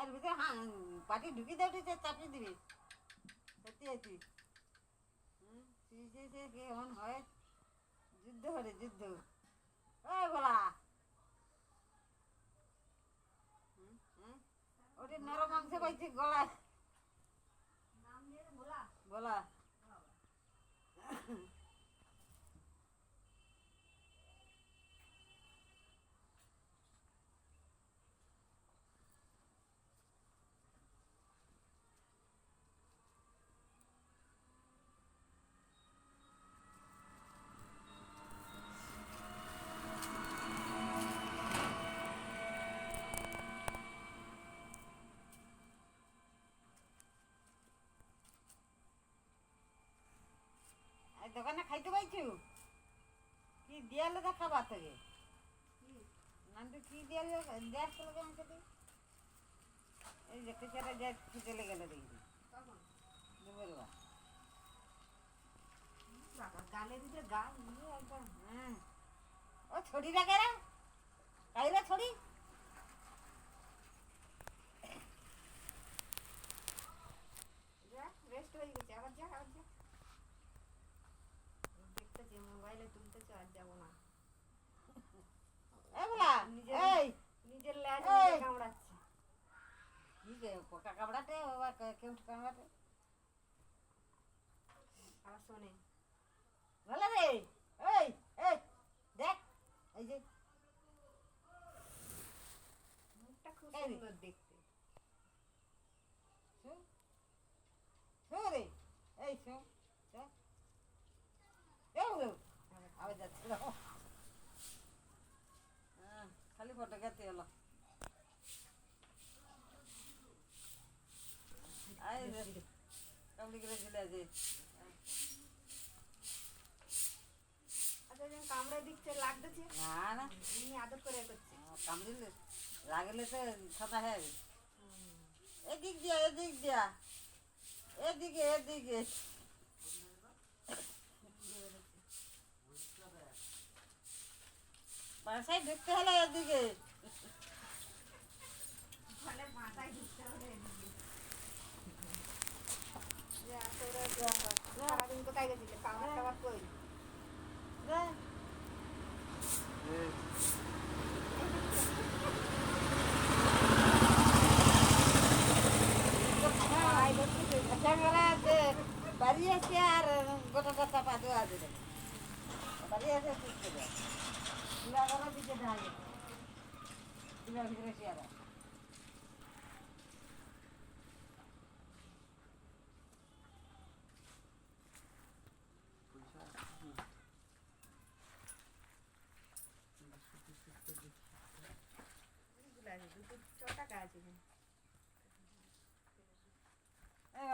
তার ভিতরে পাটি ঢুকি দেয় উঠেছে চাপিয়ে দিবি সত্যি সত্যি কেমন হয় যুদ্ধ করে যুদ্ধ ওই বলা ওটা নরম মাংস পাইছে গলায় বলা দোকানে খাইতে পাইছু কি দিয়ালে তো খাবার থেকে নান্টু কি দিয়ালে গ্যাস লাগে আমাকে এই যে কেচারা গ্যাস চলে গেল দেখি দুপুরবা গালে দিতে গা নিয়ে একদম হ্যাঁ ও ছড়ি রাখে রে কাইরা ছড়ি রেস্ট হয়ে গেছে আবার যা দেখতেছি মোবাইলে তুলতেছে আর যাবো না নিজের ল্যাজ কামড়াচ্ছে পোকা কামড়াতে কেউ কামড়াতে আবার শোনে ভালো রে এই এই দেখ এই যে মুখটা খুব সুন্দর দেখতে রে এই শোন আবার যাচ্ছিল খালি ফটো খেতে হলো কামড়ি করে চলে আছে কামড়ে দিচ্ছে লাগতেছে না না এমনি আদর করে করছে কামড়িলে লাগলে তো ছাতা হয়ে যাবে এদিক দিয়া এদিকে বাসায় ঢুকতে হলে এদিকে মাথায় ঢুকতে হলে সারাদিন কোথায় গেছিলে খাবার টাবার কই বাড়ি আছে আর গোটা চাপা দেওয়া দেবে বাড়ি আছে দিকে ঢালে ভিতরে চেয়ারা দুটো 6 টাকা আছে